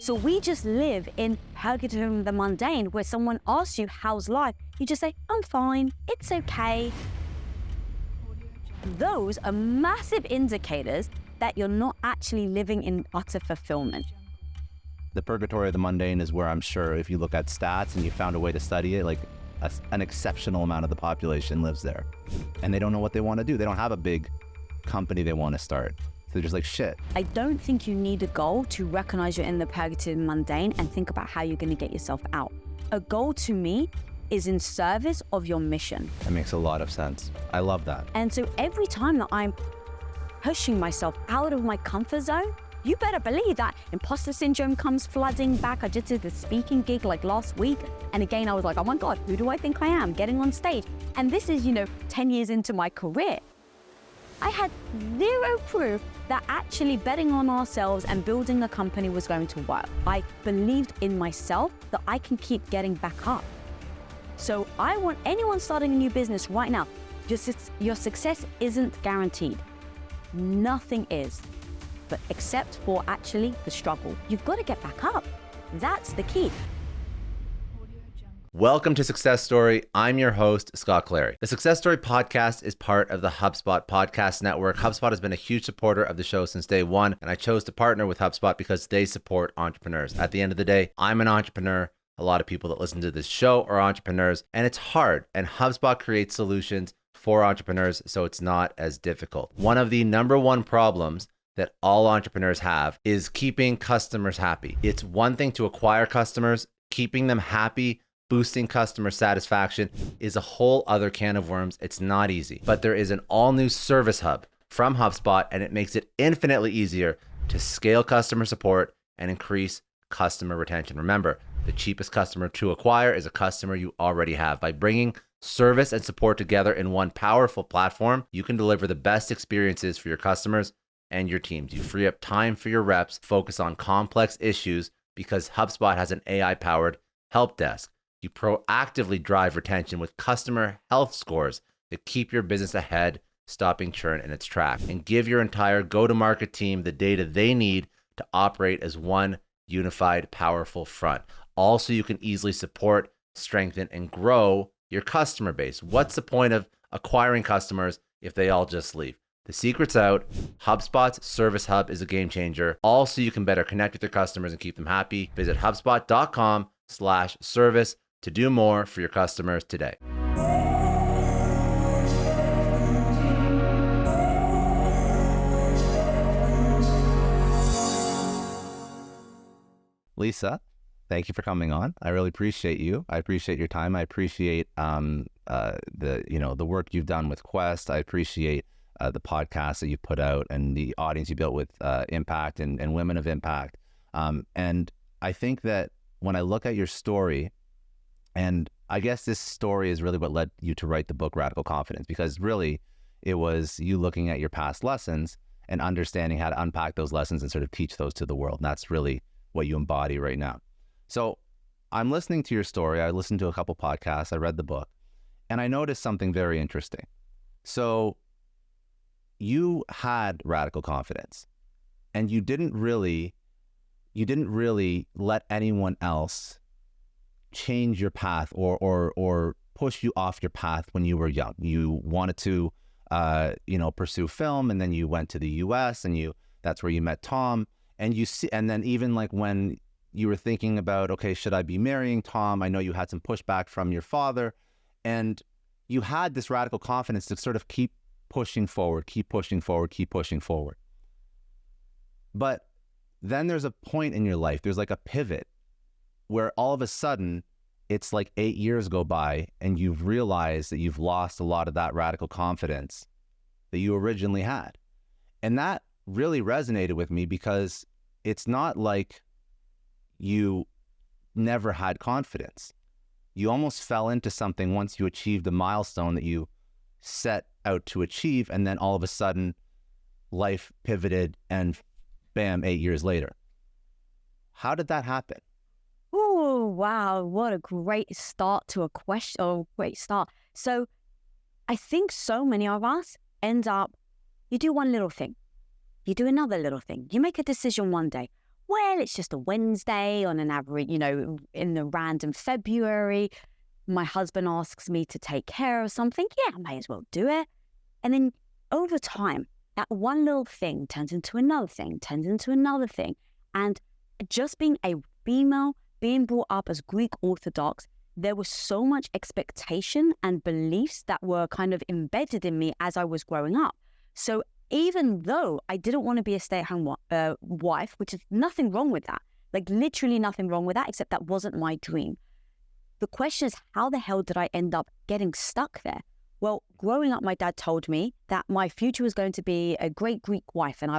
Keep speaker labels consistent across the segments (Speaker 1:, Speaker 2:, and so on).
Speaker 1: So we just live in Purgatory, the mundane, where someone asks you, how's life? You just say, I'm fine, it's okay. Those are massive indicators that you're not actually living in utter fulfillment.
Speaker 2: The Purgatory of the Mundane is where I'm sure if you look at stats and you found a way to study it, like an exceptional amount of the population lives there. And they don't know what they want to do. They don't have a big company they want to start. So they're just like, shit.
Speaker 1: I don't think you need a goal to recognize you're in the Purgatory mundane and think about how you're going to get yourself out. A goal to me is in service of your mission.
Speaker 2: That makes a lot of sense. I love that.
Speaker 1: And so every time that I'm pushing myself out of my comfort zone, you better believe that imposter syndrome comes flooding back. I just did the speaking gig like last week. And again, I was like, oh my God, who do I think I am getting on stage? And this is, 10 years into my career. I had zero proof that actually betting on ourselves and building a company was going to work. I believed in myself that I can keep getting back up. So I want anyone starting a new business right now, your success isn't guaranteed. Nothing is, but except for actually the struggle. You've got to get back up. That's the key.
Speaker 3: Welcome to Success Story. I'm your host, Scott Clary. The Success Story podcast is part of the HubSpot podcast network. HubSpot has been a huge supporter of the show since day one, and I chose to partner with HubSpot because they support entrepreneurs. At the end of the day, I'm an entrepreneur. A lot of people that listen to this show are entrepreneurs, and it's hard, and HubSpot creates solutions for entrepreneurs so it's not as difficult. One of the number one problems that all entrepreneurs have is keeping customers happy. It's one thing to acquire customers, keeping them happy, boosting customer satisfaction is a whole other can of worms. It's not easy, but there is an all new service hub from HubSpot, and it makes it infinitely easier to scale customer support and increase customer retention. Remember, the cheapest customer to acquire is a customer you already have. By bringing service and support together in one powerful platform, you can deliver the best experiences for your customers and your teams. You free up time for your reps, focus on complex issues because HubSpot has an AI-powered help desk. You proactively drive retention with customer health scores that keep your business ahead, stopping churn in its tracks, and give your entire go-to-market team the data they need to operate as one unified, powerful front. Also, you can easily support, strengthen, and grow your customer base. What's the point of acquiring customers if they all just leave? The secret's out. HubSpot's Service Hub is a game changer. Also, you can better connect with your customers and keep them happy. Visit HubSpot.com/service to do more for your customers today.
Speaker 2: Lisa, thank you for coming on. I really appreciate you. I appreciate your time. I appreciate the work you've done with Quest. I appreciate the podcast that you've put out and the audience you built with Impact and Women of Impact. And I think that when I look at your story, and I guess this story is really what led you to write the book Radical Confidence, because really it was you looking at your past lessons and understanding how to unpack those lessons and sort of teach those to the world. And that's really what you embody right now. So I'm listening to your story. I listened to a couple podcasts. I read the book, and I noticed something very interesting. So you had radical confidence, and you didn't really let anyone else change your path or push you off your path when you were young. You wanted to pursue film, and then you went to the US, and that's where you met Tom. And then even like when you were thinking about, okay, should I be marrying Tom? I know you had some pushback from your father, and you had this radical confidence to sort of keep pushing forward. But then there's a point in your life, there's like a pivot where all of a sudden it's like 8 years go by and you've realized that you've lost a lot of that radical confidence that you originally had. And that really resonated with me because it's not like you never had confidence. You almost fell into something once you achieved a milestone that you set out to achieve, and then all of a sudden life pivoted and bam, 8 years later. How did that happen?
Speaker 1: Oh, wow. What a great start to a question. Oh, great start. So I think so many of us end up, you do one little thing, you do another little thing, you make a decision one day. well, it's just a Wednesday on an average, in the random February. My husband asks me to take care of something. Yeah, I may as well do it. And then over time, that one little thing turns into another thing, turns into another thing. And just being a female, being brought up as Greek Orthodox, there was so much expectation and beliefs that were kind of embedded in me as I was growing up. So even though I didn't want to be a stay-at-home wife, which is nothing wrong with that, like literally nothing wrong with that, except that wasn't my dream. The question is, how the hell did I end up getting stuck there? Well, growing up, my dad told me that my future was going to be a great Greek wife. And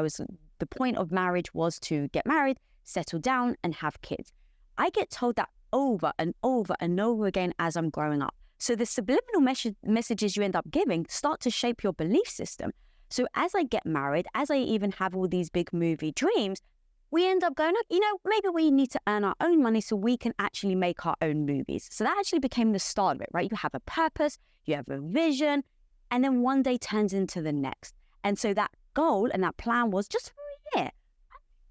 Speaker 1: the point of marriage was to get married, settle down, and have kids. I get told that over and over and over again as I'm growing up. So the subliminal messages you end up giving start to shape your belief system. So as I get married, as I even have all these big movie dreams, we end up going, maybe we need to earn our own money so we can actually make our own movies. So that actually became the start of it, right? You have a purpose, you have a vision, and then one day turns into the next. And so that goal and that plan was just for a year.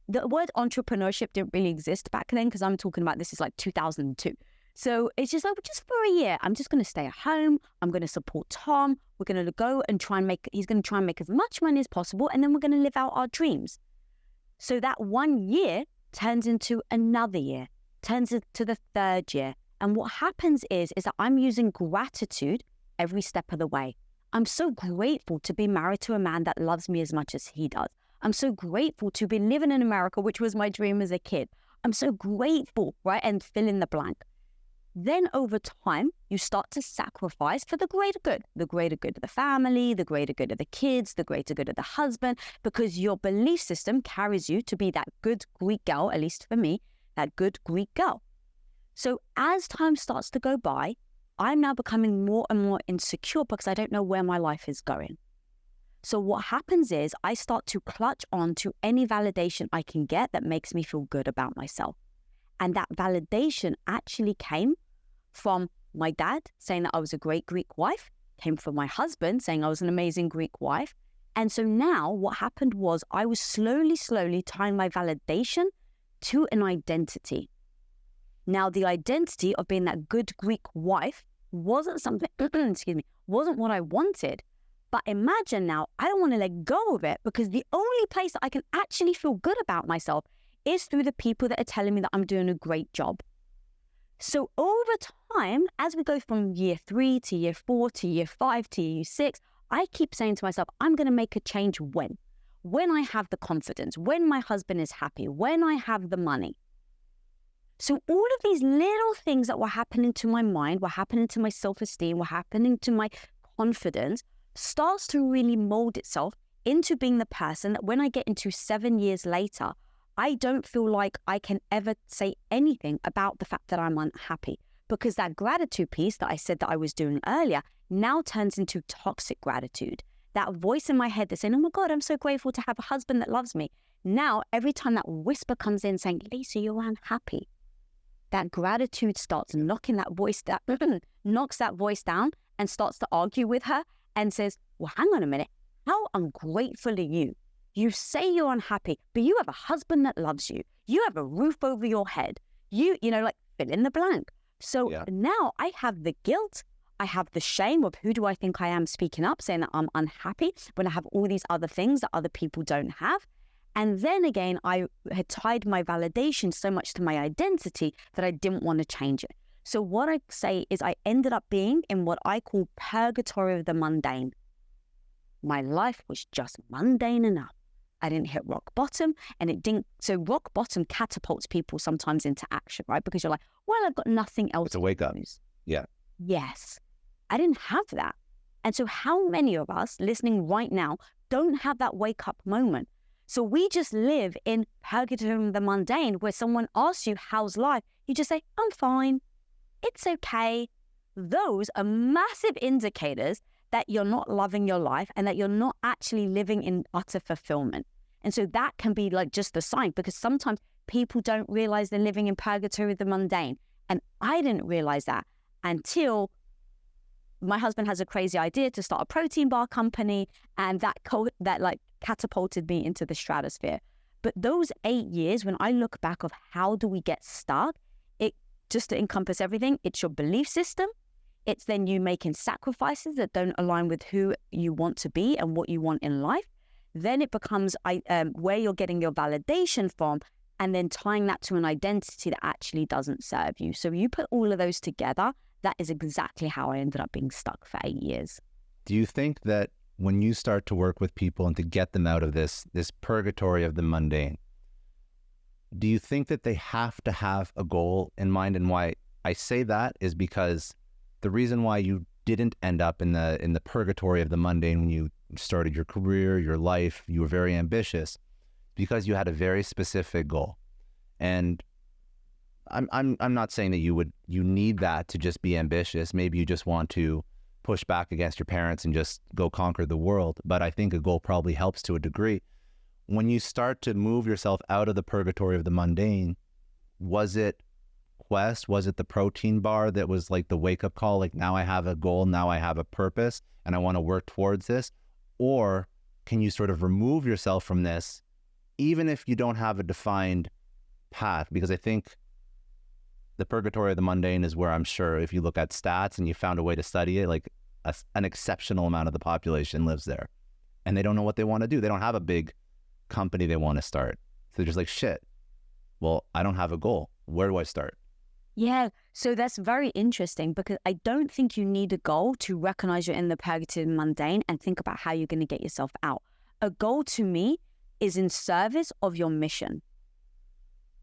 Speaker 1: The word entrepreneurship didn't really exist back then, because I'm talking about this is like 2002. So it's just like, just for a year, I'm just going to stay at home. I'm going to support Tom. We're going to go and he's going to try and make as much money as possible. And then we're going to live out our dreams. So that 1 year turns into another year, turns into the third year. And what happens is that I'm using gratitude every step of the way. I'm so grateful to be married to a man that loves me as much as he does. I'm so grateful to be living in America, which was my dream as a kid. I'm so grateful, right? And fill in the blank. Then over time, you start to sacrifice for the greater good of the family, the greater good of the kids, the greater good of the husband, because your belief system carries you to be that good Greek girl, at least for me, that good Greek girl. So as time starts to go by, I'm now becoming more and more insecure because I don't know where my life is going. So what happens is I start to clutch on to any validation I can get that makes me feel good about myself. And that validation actually came from my dad saying that I was a great Greek wife, came from my husband saying I was an amazing Greek wife. And so now what happened was I was slowly tying my validation to an identity. Now, the identity of being that good Greek wife wasn't something, wasn't what I wanted. But imagine now, I don't want to let go of it, because the only place that I can actually feel good about myself is through the people that are telling me that I'm doing a great job. So over time, as we go from year 3 to year 4 to year 5 to year 6, I keep saying to myself, I'm going to make a change when I have the confidence, when my husband is happy, when I have the money. So all of these little things that were happening to my mind, were happening to my self-esteem, were happening to my confidence, starts to really mold itself into being the person that when I get into 7 years later, I don't feel like I can ever say anything about the fact that I'm unhappy, because that gratitude piece that I said that I was doing earlier now turns into toxic gratitude. That voice in my head that's saying, oh my God, I'm so grateful to have a husband that loves me. Now, every time that whisper comes in saying, Lisa, you're unhappy, that gratitude starts knocking that voice, that knocks that voice down and starts to argue with her and says, well, hang on a minute, how ungrateful are you? You say you're unhappy, but you have a husband that loves you. You have a roof over your head. You like fill in the blank. So now I have the guilt. I have the shame of who do I think I am speaking up, saying that I'm unhappy when I have all these other things that other people don't have. And then again, I had tied my validation so much to my identity that I didn't want to change it. So what I say is I ended up being in what I call purgatory of the mundane. My life was just mundane enough. I didn't hit rock bottom, and it didn't. So rock bottom catapults people sometimes into action, right? Because you're like, well, I've got nothing else.
Speaker 2: It's a wake up. Yeah.
Speaker 1: Yes. I didn't have that. And so how many of us listening right now don't have that wake up moment? So we just live in purgatory of the mundane, where someone asks you, how's life? You just say, I'm fine. It's okay. Those are massive indicators that you're not loving your life and that you're not actually living in utter fulfillment. And so that can be like just a sign, because sometimes people don't realize they're living in purgatory of the mundane. And I didn't realize that until my husband has a crazy idea to start a protein bar company, and that like catapulted me into the stratosphere. But those 8 years, when I look back of how do we get stuck, it just to encompass everything, it's your belief system. It's then you making sacrifices that don't align with who you want to be and what you want in life. Then it becomes where you're getting your validation from, and then tying that to an identity that actually doesn't serve you. So you put all of those together, that is exactly how I ended up being stuck for 8 years.
Speaker 2: Do you think that when you start to work with people and to get them out of this purgatory of the mundane, do you think that they have to have a goal in mind? And why I say that is because the reason why you didn't end up in the purgatory of the mundane when you started your career, your life, you were very ambitious, because you had a very specific goal. And I'm not saying that you need that to just be ambitious. Maybe you just want to push back against your parents and just go conquer the world. But I think a goal probably helps to a degree. When you start to move yourself out of the purgatory of the mundane, was it quest? Was it the protein bar that was like the wake-up call? Like, now I have a goal, now I have a purpose, and I want to work towards this? Or can you sort of remove yourself from this, even if you don't have a defined path? Because I think the purgatory of the mundane is where, I'm sure, if you look at stats and you found a way to study it, like an exceptional amount of the population lives there, and they don't know what they want to do. They don't have a big company they want to start. So they're just like, shit, well, I don't have a goal. Where do I start?
Speaker 1: Yeah, so that's very interesting, because I don't think you need a goal to recognize you're in the purgatory of the mundane and think about how you're going to get yourself out. A goal to me is in service of your mission.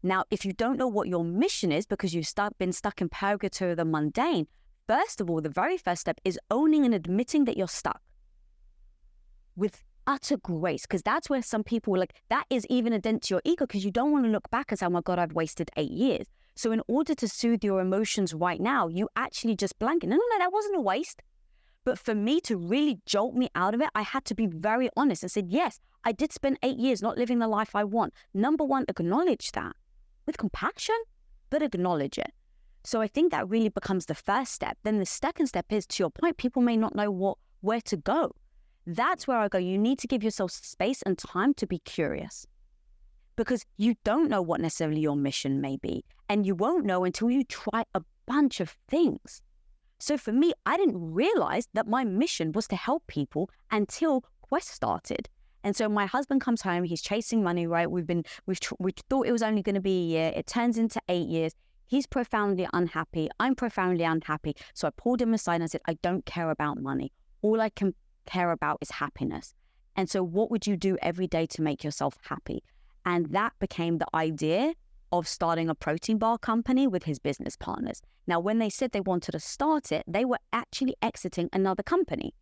Speaker 1: Now, if you don't know what your mission is because you've been stuck in purgatory of the mundane, first of all, the very first step is owning and admitting that you're stuck with utter grace, because that's where some people that is even a dent to your ego, because you don't want to look back and say, oh my God, I've wasted 8 years. So in order to soothe your emotions right now, you actually just blank it. No, that wasn't a waste. But for me to really jolt me out of it, I had to be very honest and said, yes, I did spend 8 years not living the life I want. Number one, acknowledge that with compassion, but acknowledge it. So I think that really becomes the first step. Then the second step is, to your point, people may not know where to go. That's where I go. You need to give yourself space and time to be curious, because you don't know what necessarily your mission may be. And you won't know until you try a bunch of things. So for me, I didn't realize that my mission was to help people until Quest started. And so my husband comes home, he's chasing money, right? We thought it was only going to be a year. It turns into 8 years. He's profoundly unhappy. I'm profoundly unhappy. So I pulled him aside and I said, I don't care about money. All I can care about is happiness. And so what would you do every day to make yourself happy? And that became the idea of starting a protein bar company with his business partners. Now, when they said they wanted to start it, they were actually exiting another company.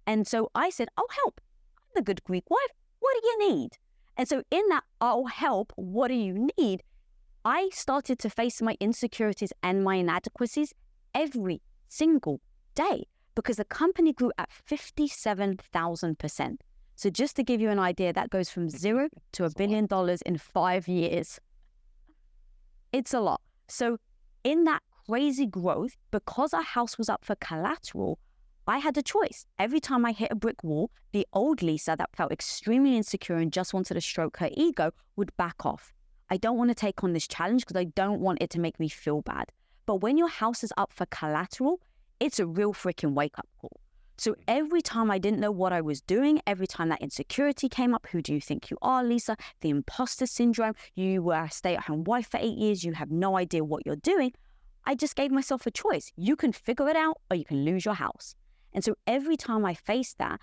Speaker 1: And so I said, I'll help. I'm the good Greek wife. What do you need? And so in that, I'll help, what do you need? I started to face my insecurities and my inadequacies every single day, because the company grew at 57,000%. So just to give you an idea, that goes from $0 to $1 billion in 5 years. It's a lot. So in that crazy growth, because our house was up for collateral, I had a choice. Every time I hit a brick wall, the old Lisa that felt extremely insecure and just wanted to stroke her ego would back off. I don't want to take on this challenge because I don't want it to make me feel bad. But when your house is up for collateral, it's a real freaking wake-up call. So every time I didn't know what I was doing, every time that insecurity came up, who do you think you are, Lisa? The imposter syndrome, you were a stay-at-home wife for 8 years, you have no idea what you're doing. I just gave myself a choice. You can figure it out or you can lose your house. And so every time I faced that,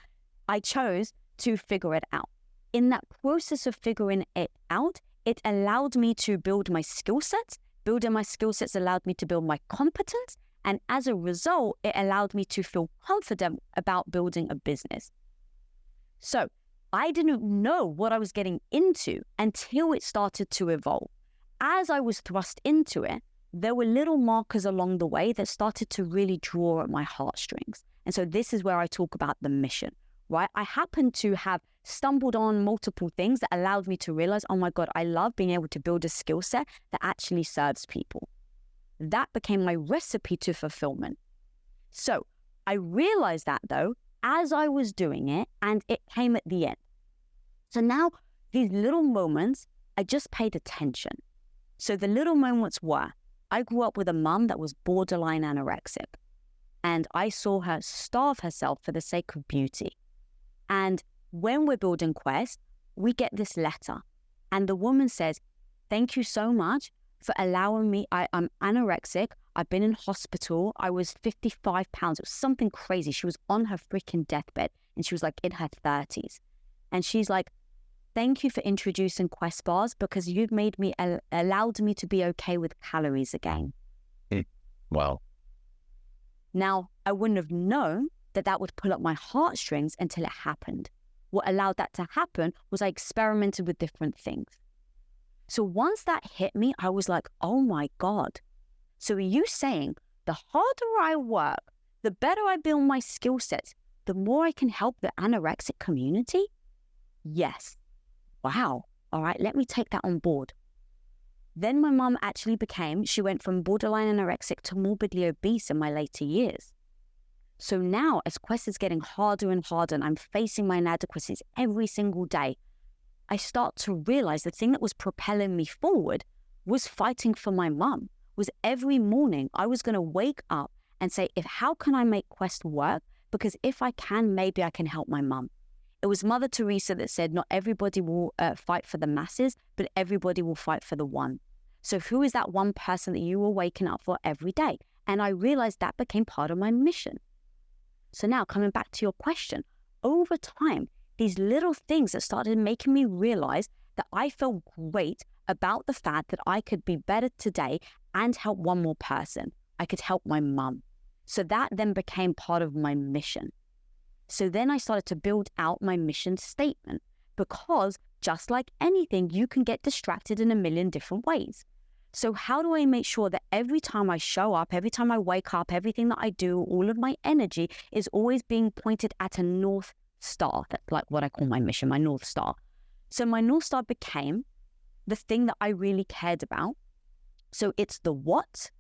Speaker 1: I chose to figure it out. In that process of figuring it out, it allowed me to build my skill sets. Building my skill sets allowed me to build my competence. And as a result, it allowed me to feel confident about building a business. So I didn't know what I was getting into until it started to evolve. As I was thrust into it, there were little markers along the way that started to really draw at my heartstrings. And so this is where I talk about the mission, right? I happened to have stumbled on multiple things that allowed me to realize, oh my God, I love being able to build a skill set that actually serves people. That became my recipe to fulfillment. So I realized that though, as I was doing it, and it came at the end. So now these little moments I just paid attention. So the little moments were, I grew up with a mum that was borderline anorexic, and I saw her starve herself for the sake of beauty. And when we're building Quest, we get this letter, and the woman says, thank you so much for allowing me. I'm anorexic. I've been in hospital. I was 55 pounds. It was something crazy. She was on her freaking deathbed, and she was like in her 30s. And she's like, thank you for introducing Quest bars, because you've made me, allowed me to be okay with calories again.
Speaker 2: Wow.
Speaker 1: Now, I wouldn't have known that would pull up my heartstrings until it happened. What allowed that to happen was I experimented with different things. So once that hit me, I was like, oh my God. So are you saying the harder I work, the better I build my skill sets, the more I can help the anorexic community? Yes. Wow. All right, let me take that on board. Then my mum actually she went from borderline anorexic to morbidly obese in my later years. So now, as Quest is getting harder and harder, and I'm facing my inadequacies every single day, I start to realize the thing that was propelling me forward was fighting for my mum. Was every morning I was going to wake up and say, how can I make Quest work? Because if I can, maybe I can help my mum. It was Mother Teresa that said, not everybody will fight for the masses, but everybody will fight for the one. So who is that one person that you were waking up for every day? And I realized that became part of my mission. So now coming back to your question, over time, these little things that started making me realize that I felt great about the fact that I could be better today and help one more person. I could help my mum. So that then became part of my mission. So then I started to build out my mission statement, because just like anything, you can get distracted in a million different ways. So how do I make sure that every time I show up, every time I wake up, everything that I do, all of my energy is always being pointed at a North Star? That's like what I call my mission, my North Star. So my North Star became the thing that I really cared about. So it's the what,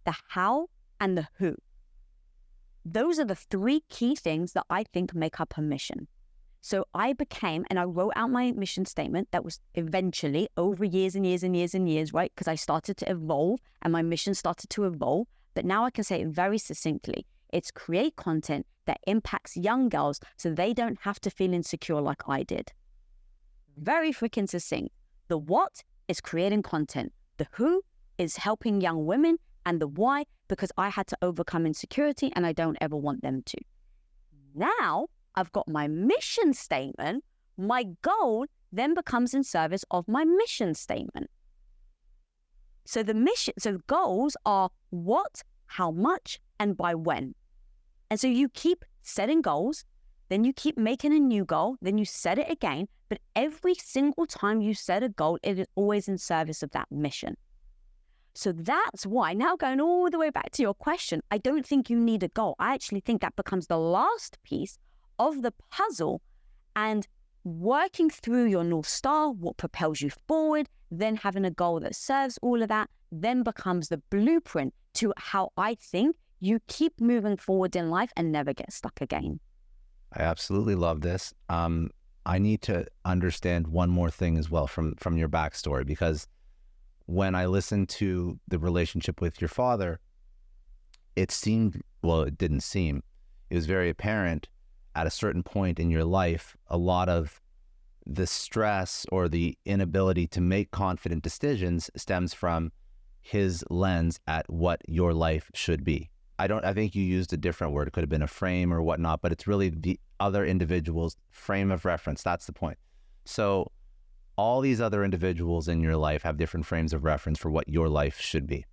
Speaker 1: the how, and the who. Those are the three key things that I think make up a mission. So I became, and I wrote out my mission statement that was eventually over years and years and years and years, right? Because I started to evolve and my mission started to evolve. But now I can say it very succinctly. It's create content that impacts young girls so they don't have to feel insecure like I did. Very freaking succinct. The what is creating content. The who is helping young women, and the why, because I had to overcome insecurity and I don't ever want them to. Now I've got my mission statement. My goal then becomes in service of my mission statement. So the goals are what, how much, and by when. And so you keep setting goals, then you keep making a new goal, then you set it again. But every single time you set a goal, it is always in service of that mission. So that's why, now going all the way back to your question, I don't think you need a goal. I actually think that becomes the last piece of the puzzle, and working through your North Star, what propels you forward, then having a goal that serves all of that, then becomes the blueprint to how I think you keep moving forward in life and never get stuck again.
Speaker 2: I absolutely love this. I need to understand one more thing as well from your backstory, because when I listened to the relationship with your father, it didn't seem, it was very apparent at a certain point in your life, a lot of the stress or the inability to make confident decisions stems from his lens at what your life should be. I think you used a different word. It could have been a frame or whatnot, but it's really the other individual's frame of reference. That's the point. So all these other individuals in your life have different frames of reference for what your life should be.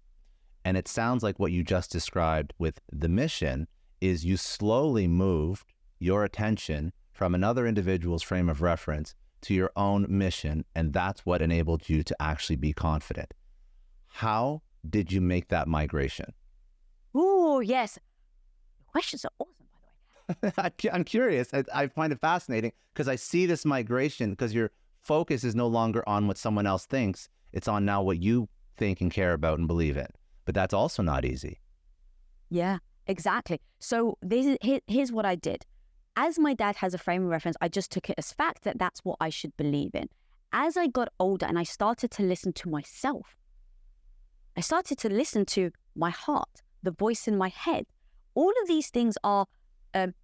Speaker 2: And it sounds like what you just described with the mission is you slowly moved your attention from another individual's frame of reference to your own mission, and that's what enabled you to actually be confident. How did you make that migration?
Speaker 1: Oh, yes. The questions are awesome, by the way.
Speaker 2: I'm curious. I find it fascinating because I see this migration because your focus is no longer on what someone else thinks. It's on now what you think and care about and believe in. But that's also not easy.
Speaker 1: Yeah, exactly. So here's what I did. As my dad has a frame of reference, I just took it as fact that that's what I should believe in. as I got older and I started to listen to myself, I started to listen to my heart, the voice in my head. All of these things are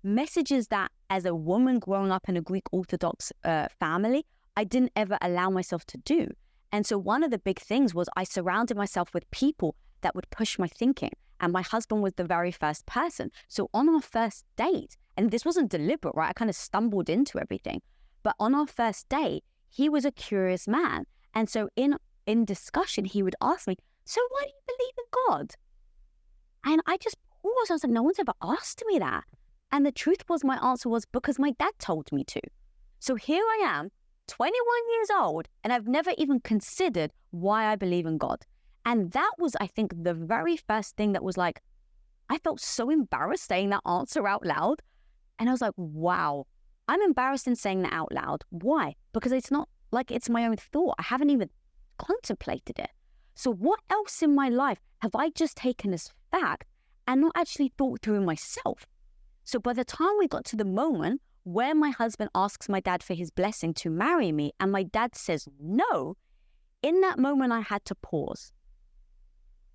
Speaker 1: messages that as a woman growing up in a Greek Orthodox family, I didn't ever allow myself to do. And so one of the big things was I surrounded myself with people that would push my thinking. And my husband was the very first person. So on our first date, and this wasn't deliberate, right? I kind of stumbled into everything. But on our first date, he was a curious man. And so in discussion, he would ask me, so why do you believe in God? And I just paused. I was like, no one's ever asked me that. And the truth was, my answer was because my dad told me to. So here I am, 21 years old, and I've never even considered why I believe in God. And that was, I think, the very first thing that was like, I felt so embarrassed saying that answer out loud. And I was like, wow, I'm embarrassed in saying that out loud. Why? Because it's not like it's my own thought. I haven't even contemplated it. So what else in my life have I just taken as fact and not actually thought through myself? So by the time we got to the moment where my husband asks my dad for his blessing to marry me and my dad says no, in that moment I had to pause.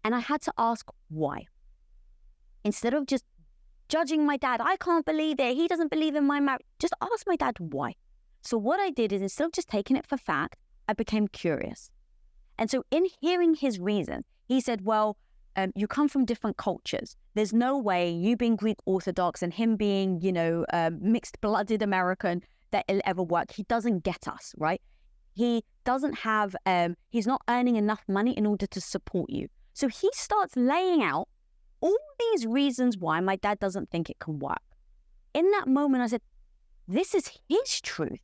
Speaker 1: And I had to ask why. Instead of just judging my dad, I can't believe it, he doesn't believe in my marriage, just ask my dad why. So what I did is instead of just taking it for fact, I became curious. And so in hearing his reason, he said, well, you come from different cultures. There's no way you being Greek Orthodox and him being, mixed-blooded American that it'll ever work. He doesn't get us, right? He doesn't have, he's not earning enough money in order to support you. So he starts laying out all these reasons why my dad doesn't think it can work. In that moment, I said, this is his truth.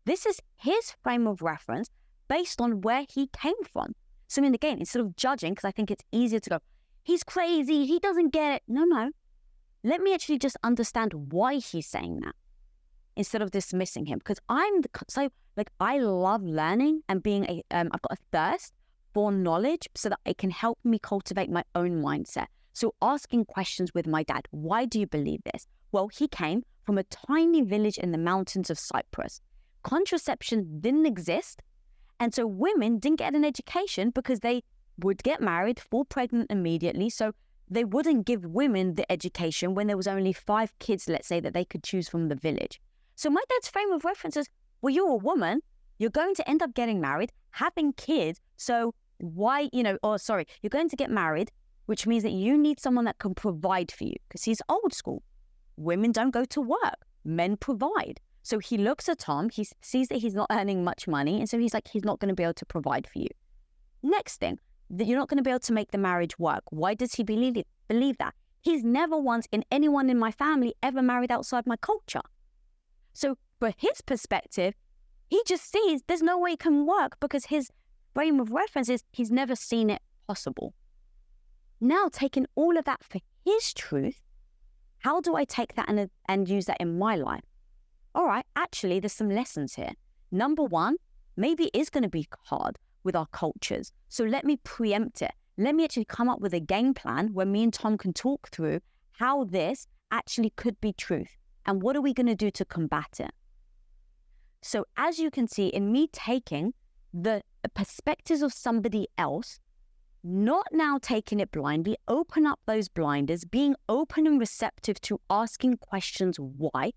Speaker 1: This is his frame of reference based on where he came from. So I mean, again, instead of judging, because I think it's easier to go, he's crazy, he doesn't get it. No. Let me actually just understand why he's saying that instead of dismissing him. Because I love learning and being I've got a thirst for knowledge so that it can help me cultivate my own mindset. So asking questions with my dad, why do you believe this? Well, he came from a tiny village in the mountains of Cyprus. Contraception didn't exist. And so women didn't get an education because they would get married, fall pregnant immediately. So they wouldn't give women the education when there was only 5 kids, let's say, that they could choose from the village. So my dad's frame of reference is, well, you're a woman, you're going to end up getting married, having kids. So why, you're going to get married, which means that you need someone that can provide for you, because he's old school. Women don't go to work, men provide. So he looks at Tom, he sees that he's not earning much money, and so he's like, he's not going to be able to provide for you. Next thing, that you're not going to be able to make the marriage work. Why does he believe that? He's never once in anyone in my family ever married outside my culture. So for his perspective, he just sees there's no way it can work because his frame of reference is he's never seen it possible. Now, taking all of that for his truth, how do I take that and use that in my life? All right, actually, there's some lessons here. Number one, maybe it is going to be hard with our cultures. So let me preempt it. Let me actually come up with a game plan where me and Tom can talk through how this actually could be truth and what are we going to do to combat it. So as you can see, in me taking the perspectives of somebody else, not now taking it blindly, open up those blinders, being open and receptive to asking questions why,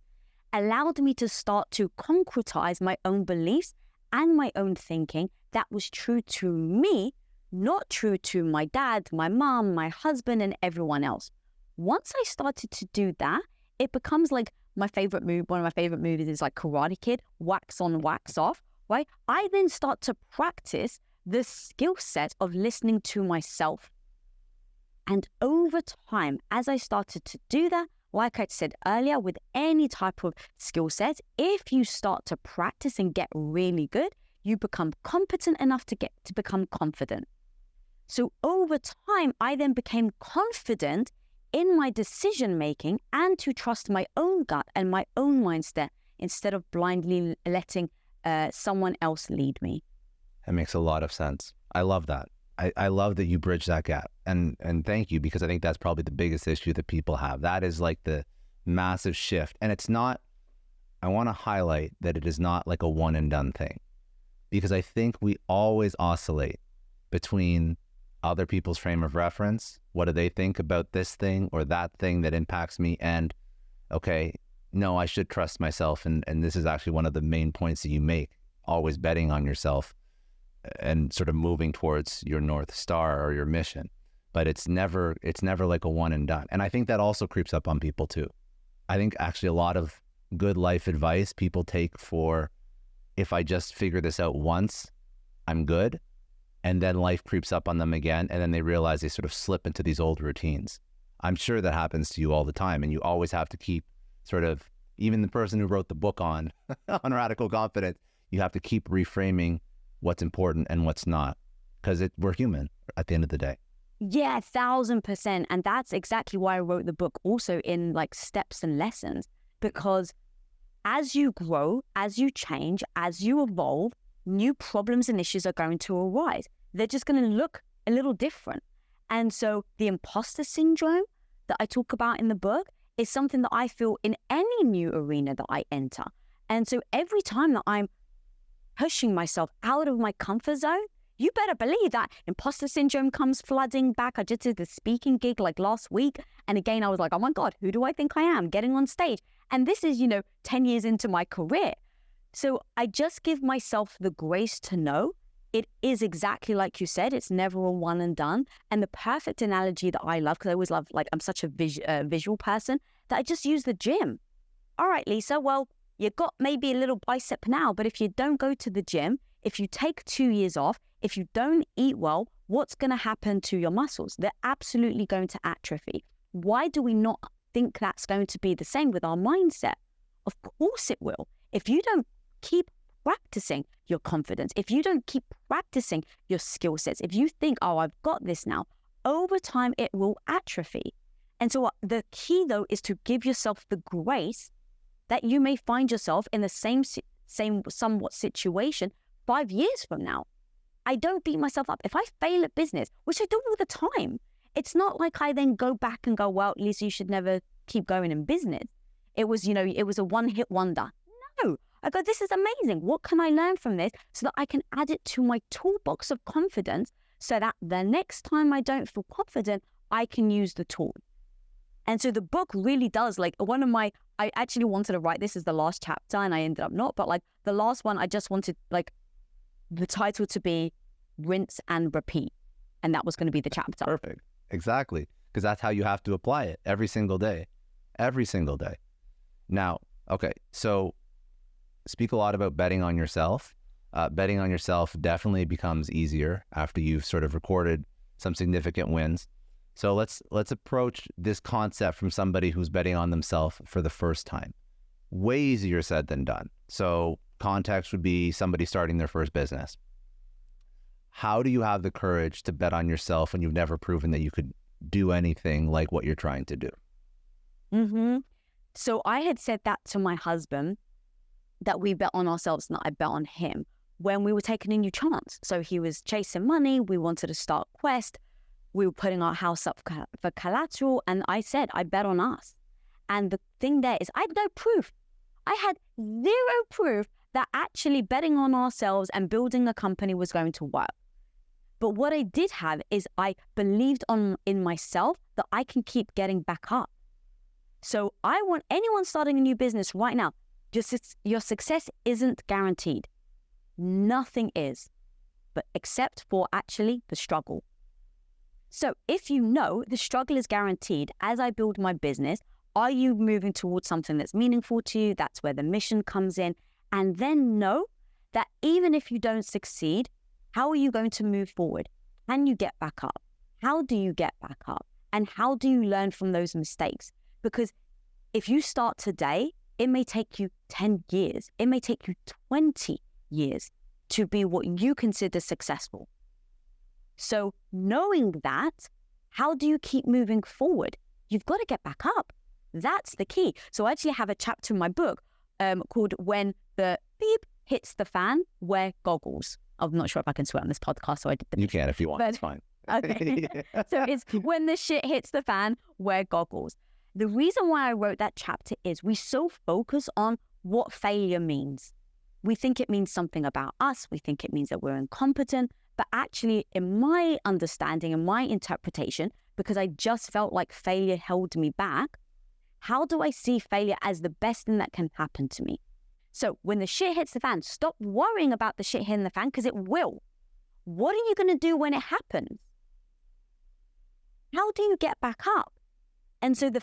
Speaker 1: allowed me to start to concretize my own beliefs and my own thinking that was true to me, not true to my dad, my mom, my husband, and everyone else. Once I started to do that, it becomes like my favorite movie. One of my favorite movies is like Karate Kid, wax on, wax off, right? I then start to practice the skill set of listening to myself. And over time, as I started to do that, like I said earlier, with any type of skill set, if you start to practice and get really good, you become competent enough to become confident. So over time, I then became confident in my decision making and to trust my own gut and my own mindset instead of blindly letting someone else lead me.
Speaker 2: That makes a lot of sense. I love that. I love that you bridge that gap. And thank you, because I think that's probably the biggest issue that people have. That is like the massive shift. And it's not, I want to highlight that it is not like a one and done thing. because I think we always oscillate between other people's frame of reference. What do they think about this thing or that thing that impacts me? And okay, no, I should trust myself. And this is actually one of the main points that you make, always betting on yourself and sort of moving towards your North Star or your mission. But it's never like a one and done. And I think that also creeps up on people too. I think actually a lot of good life advice people take for, if I just figure this out once, I'm good. And then life creeps up on them again. And then they realize they sort of slip into these old routines. I'm sure that happens to you all the time. And you always have to keep sort of, even the person who wrote the book on radical confidence, you have to keep reframing what's important and what's not, because we're human at the end of the day.
Speaker 1: Yeah, 1,000%. And that's exactly why I wrote the book also in like steps and lessons, because as you grow, as you change, as you evolve, new problems and issues are going to arise. They're just going to look a little different. And so the imposter syndrome that I talk about in the book is something that I feel in any new arena that I enter. And so every time that I'm pushing myself out of my comfort zone, you better believe that imposter syndrome comes flooding back. I just did the speaking gig like last week. And again, I was like, oh my God, who do I think I am getting on stage? And this is, 10 years into my career. So I just give myself the grace to know it is exactly like you said, it's never a one and done. And the perfect analogy that I love, because I always love, like, I'm such a visual person, that I just use the gym. All right, Lisa, well, you got maybe a little bicep now, but if you don't go to the gym, if you take 2 years off, if you don't eat well, what's going to happen to your muscles? They're absolutely going to atrophy. Why do we not think that's going to be the same with our mindset? Of course it will. If you don't keep practicing your confidence, if you don't keep practicing your skill sets, if you think, oh, I've got this now, over time it will atrophy. And so the key though is to give yourself the grace that you may find yourself in the same somewhat situation 5 years from now. I don't beat myself up. If I fail at business, which I do all the time, it's not like I then go back and go, well, Lisa, you should never keep going in business. It was, it was a one-hit wonder. No, I go, this is amazing. What can I learn from this so that I can add it to my toolbox of confidence so that the next time I don't feel confident, I can use the tool. And so the book really does, like, I actually wanted to write this as the last chapter and I ended up not, but like the last one, I just wanted like the title to be Rinse and Repeat. And that was going to be the chapter.
Speaker 2: Perfect. Exactly. Because that's how you have to apply it every single day. Every single day. Now, okay, so speak a lot about betting on yourself. Betting on yourself definitely becomes easier after you've sort of recorded some significant wins. So let's approach this concept from somebody who's betting on themselves for the first time. Way easier said than done. So context would be somebody starting their first business. How do you have the courage to bet on yourself when you've never proven that you could do anything like what you're trying to do?
Speaker 1: Mm-hmm. So I had said that to my husband, that we bet on ourselves, not I bet on him, when we were taking a new chance. So he was chasing money. We wanted to start Quest. We were putting our house up for collateral. And I said, I bet on us. And the thing there is I had no proof. I had zero proof that actually betting on ourselves and building a company was going to work. But what I did have is I believed in myself that I can keep getting back up. So I want anyone starting a new business right now, your success isn't guaranteed. Nothing is, but except for actually the struggle. So if you know the struggle is guaranteed, as I build my business, are you moving towards something that's meaningful to you? That's where the mission comes in. And then know that even if you don't succeed, how are you going to move forward? Can you get back up? How do you get back up? And how do you learn from those mistakes? Because if you start today, it may take you 10 years. It may take you 20 years to be what you consider successful. So knowing that, how do you keep moving forward? You've got to get back up. That's the key. So I actually have a chapter in my book called When the Beep Hits the Fan, Wear Goggles. I'm not sure if I can swear on this podcast, so I did the...
Speaker 2: You can if you want, it's fine.
Speaker 1: Okay. So it's when the shit hits the fan, wear goggles. The reason why I wrote that chapter is we so focus on what failure means. We think it means something about us. We think it means that we're incompetent. But actually, in my understanding and my interpretation, because I just felt like failure held me back, how do I see failure as the best thing that can happen to me? So when the shit hits the fan, stop worrying about the shit hitting the fan, because it will. What are you going to do when it happens? How do you get back up? And so the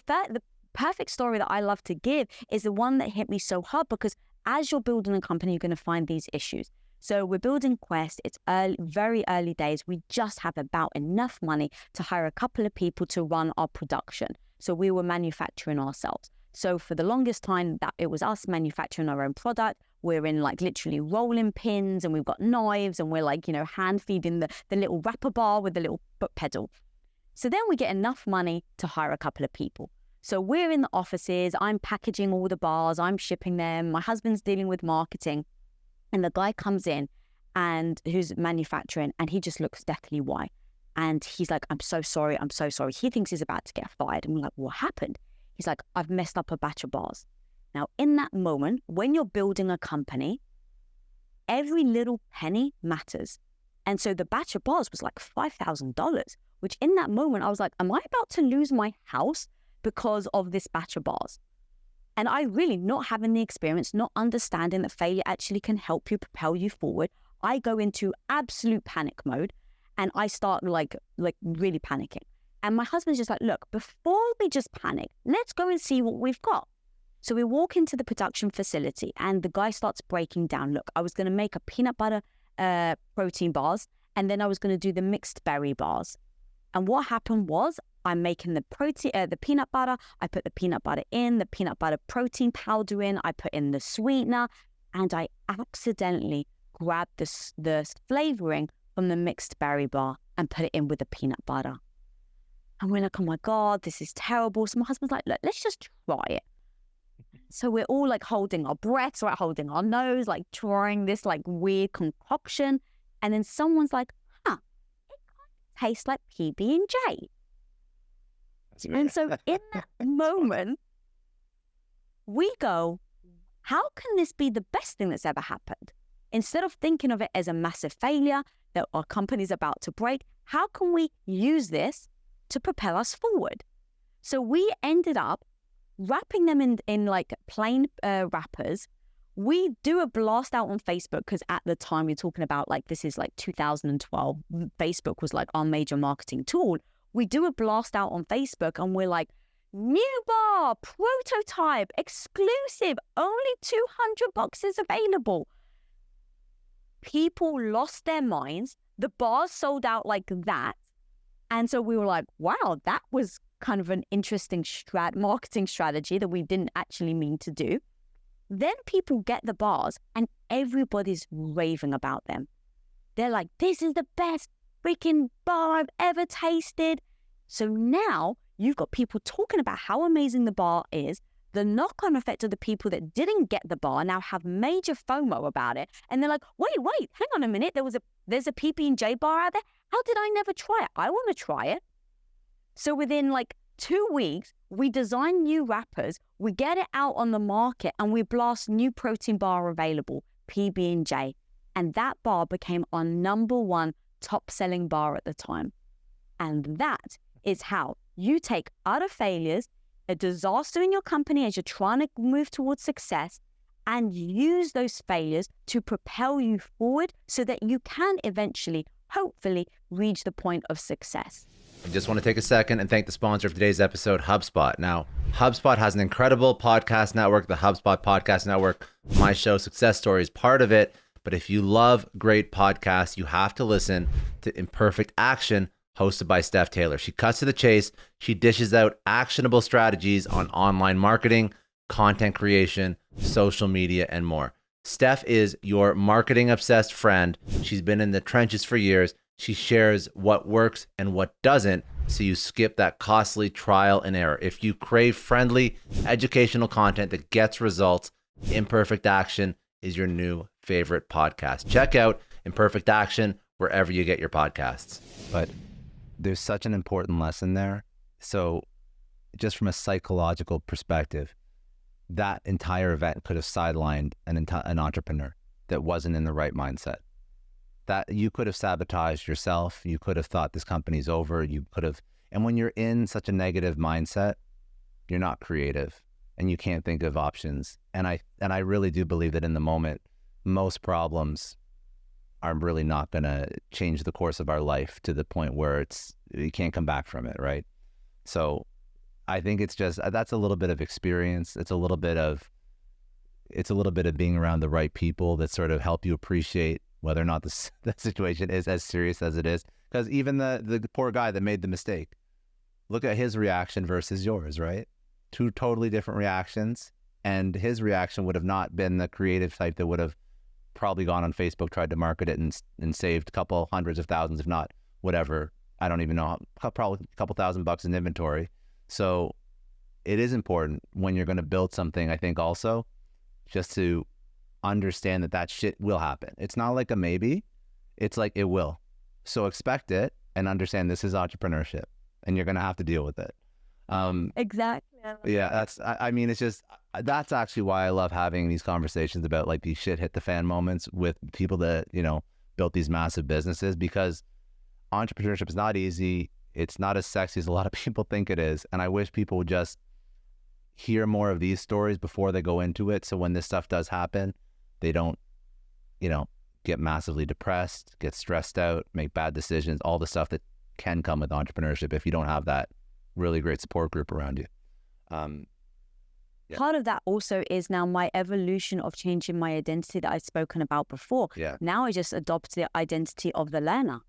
Speaker 1: perfect story that I love to give is the one that hit me so hard, because as you're building a company, you're going to find these issues. So we're building Quest. It's very early days. We just have about enough money to hire a couple of people to run our production. So we were manufacturing ourselves. So for the longest time, that it was us manufacturing our own product. We're in like literally rolling pins, and we've got knives, and we're like, hand feeding the little wrapper bar with the little foot pedal. So then we get enough money to hire a couple of people. So we're in the offices, I'm packaging all the bars, I'm shipping them, my husband's dealing with marketing. And the guy comes in and who's manufacturing, and he just looks deathly white. And he's like, I'm so sorry. He thinks he's about to get fired. And we're like, what happened? He's like, I've messed up a batch of bars. Now, in that moment, when you're building a company, every little penny matters. And so the batch of bars was like $5,000, which in that moment, I was like, am I about to lose my house because of this batch of bars? And I really, not having the experience, not understanding that failure actually can help you, propel you forward, I go into absolute panic mode, and I start like really panicking. And my husband's just like, look, before we just panic, let's go and see what we've got. So we walk into the production facility, and the guy starts breaking down. Look, I was going to make a peanut butter protein bars, and then I was going to do the mixed berry bars. And what happened was, I'm making the peanut butter. I put the peanut butter in, the peanut butter protein powder in. I put in the sweetener, and I accidentally grabbed the flavoring from the mixed berry bar and put it in with the peanut butter. And we're like, oh my God, this is terrible. So my husband's like, look, let's just try it. So we're all like holding our breaths, right, holding our nose, like trying this like weird concoction. And then someone's like, it kind of tastes like PB&J. And so in that moment, we go, how can this be the best thing that's ever happened? Instead of thinking of it as a massive failure that our company's about to break, how can we use this to propel us forward? So we ended up wrapping them in like plain wrappers. We do a blast out on Facebook, because at the time we're talking about like, this is like 2012. Facebook was like our major marketing tool. We do a blast out on Facebook, and we're like, new bar, prototype, exclusive, only 200 boxes available. People lost their minds. The bars sold out like that. And so we were like, wow, that was kind of an interesting marketing strategy that we didn't actually mean to do. Then people get the bars, and everybody's raving about them. They're like, this is the best freaking bar I've ever tasted. So now you've got people talking about how amazing the bar is. The knock-on effect of the people that didn't get the bar now have major FOMO about it. And they're like, wait, hang on a minute. There's a PB&J bar out there. How did I never try it? I want to try it. So within like 2 weeks, we design new wrappers, we get it out on the market, and we blast new protein bar available, PB&J. And that bar became our #1 top-selling bar at the time. And that is how you take utter failures, a disaster in your company as you're trying to move towards success, and use those failures to propel you forward so that you can eventually, hopefully, reach the point of success.
Speaker 3: I just want to take a second and thank the sponsor of today's episode, HubSpot. Now, HubSpot has an incredible podcast network, the HubSpot Podcast Network. My show, Success Story, is part of it. But if you love great podcasts, you have to listen to Imperfect Action, hosted by Steph Taylor. She cuts to the chase. She dishes out actionable strategies on online marketing, content creation, social media, and more. Steph is your marketing obsessed friend. She's been in the trenches for years. She shares what works and what doesn't, so you skip that costly trial and error. If you crave friendly, educational content that gets results, Imperfect Action is your new favorite podcast. Check out Imperfect Action wherever you get your podcasts.
Speaker 2: But there's such an important lesson there. So just from a psychological perspective, that entire event could have sidelined an entrepreneur. that wasn't in the right mindset. That you could have sabotaged yourself. You could have thought this company's over. You could have, and when you're in such a negative mindset, you're not creative and you can't think of options. And I really do believe that in the moment, most problems are really not going to change the course of our life to the point where you can't come back from it, right? So I think it's just, that's a little bit of experience. It's a little bit of being around the right people that sort of help you appreciate whether or not the situation is as serious as it is. Because even the poor guy that made the mistake, look at his reaction versus yours, right? Two totally different reactions. And his reaction would have not been the creative type that would have probably gone on Facebook, tried to market it and saved a couple hundreds of thousands, if not whatever. I don't even know, probably a couple $1,000 in inventory. So it is important when you're going to build something, I think also, just to understand that shit will happen. It's not like a maybe, it's like it will. So expect it and understand this is entrepreneurship and you're going to have to deal with it.
Speaker 1: Exactly.
Speaker 2: Yeah, I mean, it's just, that's actually why I love having these conversations about like these shit hit the fan moments with people that, built these massive businesses, because entrepreneurship is not easy. It's not as sexy as a lot of people think it is. And I wish people would just hear more of these stories before they go into it. So when this stuff does happen, they don't, get massively depressed, get stressed out, make bad decisions, all the stuff that can come with entrepreneurship if you don't have that really great support group around you. Yeah.
Speaker 1: Part of that also is now my evolution of changing my identity that I've spoken about before.
Speaker 2: Yeah.
Speaker 1: Now I just adopt the identity of the learner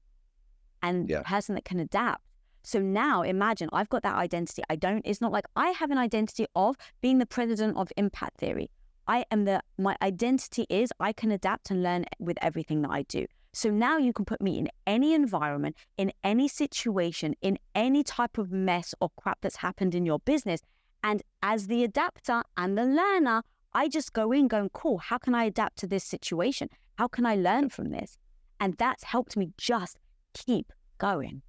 Speaker 1: and the person that can adapt. So now imagine I've got that identity. It's not like I have an identity of being the president of impact theory. My identity is I can adapt and learn with everything that I do. So now you can put me in any environment, in any situation, in any type of mess or crap that's happened in your business. And as the adapter and the learner, I just go in going, cool, how can I adapt to this situation? How can I learn from this? And that's helped me just keep going.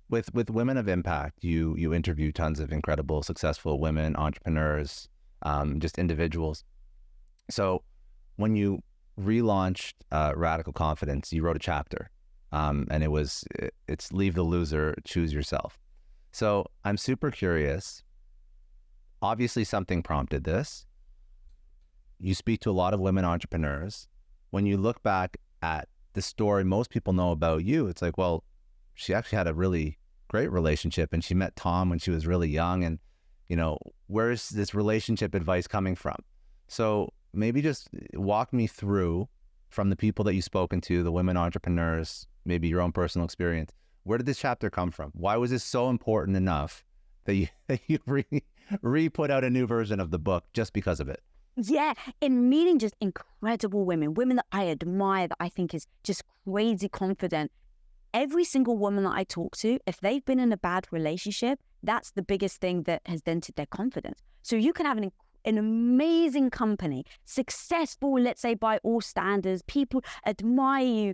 Speaker 2: With Women of Impact, you interview tons of incredible, successful women, entrepreneurs, just individuals. So when you relaunched Radical Confidence, you wrote a chapter, and it's Leave the Loser, Choose Yourself. So I'm super curious. Obviously something prompted this. You speak to a lot of women entrepreneurs. When you look back at the story most people know about you, it's like, well, she actually had a really great relationship and she met Tom when she was really young. And, where's this relationship advice coming from? So maybe just walk me through, from the people that you've spoken to, the women entrepreneurs, maybe your own personal experience. Where did this chapter come from? Why was this so important enough that you re-put out a new version of the book just because of it?
Speaker 1: Yeah, in meeting just incredible women that I admire, that I think is just crazy confident. Every single woman that I talk to, if they've been in a bad relationship, that's the biggest thing that has dented their confidence. So you can have an amazing company, successful, let's say by all standards, people admire you.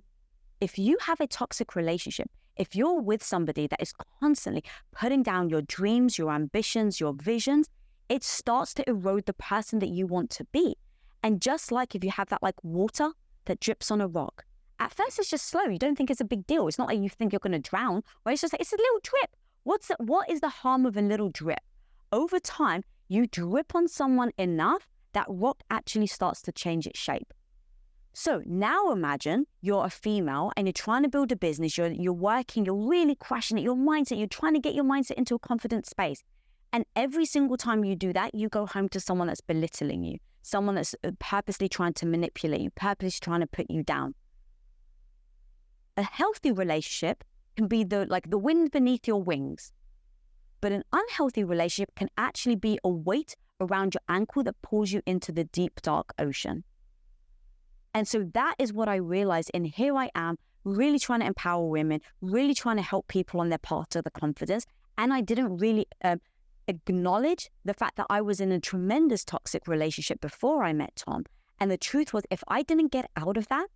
Speaker 1: If you have a toxic relationship, if you're with somebody that is constantly putting down your dreams, your ambitions, your visions, it starts to erode the person that you want to be. And just like if you have that like water that drips on a rock, at first it's just slow. You don't think it's a big deal. It's not like you think you're going to drown, or it's just like, it's a little drip. What is the harm of a little drip? Over time, you drip on someone enough, that rock actually starts to change its shape. So now imagine you're a female and you're trying to build a business, you're working, you're really crushing it, your mindset, you're trying to get your mindset into a confident space. And every single time you do that, you go home to someone that's belittling you, someone that's purposely trying to manipulate you, purposely trying to put you down. A healthy relationship can be the wind beneath your wings. But an unhealthy relationship can actually be a weight around your ankle that pulls you into the deep, dark ocean. And so that is what I realized. And here I am, really trying to empower women, really trying to help people on their path to the confidence. And I didn't really acknowledge the fact that I was in a tremendous toxic relationship before I met Tom. And the truth was, if I didn't get out of that,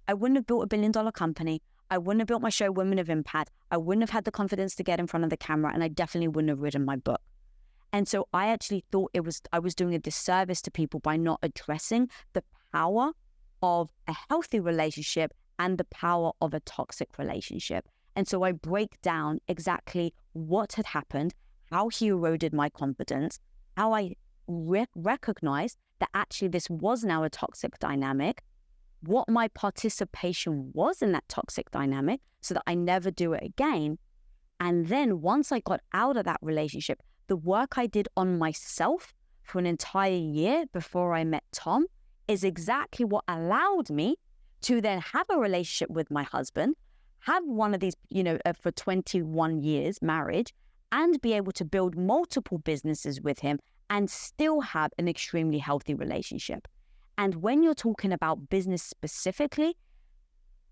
Speaker 1: I wouldn't have built $1 billion company. I wouldn't have built my show, Women of Impact. I wouldn't have had the confidence to get in front of the camera. And I definitely wouldn't have written my book. And so I actually thought I was doing a disservice to people by not addressing the power of a healthy relationship and the power of a toxic relationship. And so I break down exactly what had happened, how he eroded my confidence, how I recognized that actually this was now a toxic dynamic, what my participation was in that toxic dynamic so that I never do it again. And then once I got out of that relationship, the work I did on myself for an entire year before I met Tom is exactly what allowed me to then have a relationship with my husband, have one of these, for 21 years marriage, and be able to build multiple businesses with him and still have an extremely healthy relationship. And when you're talking about business specifically,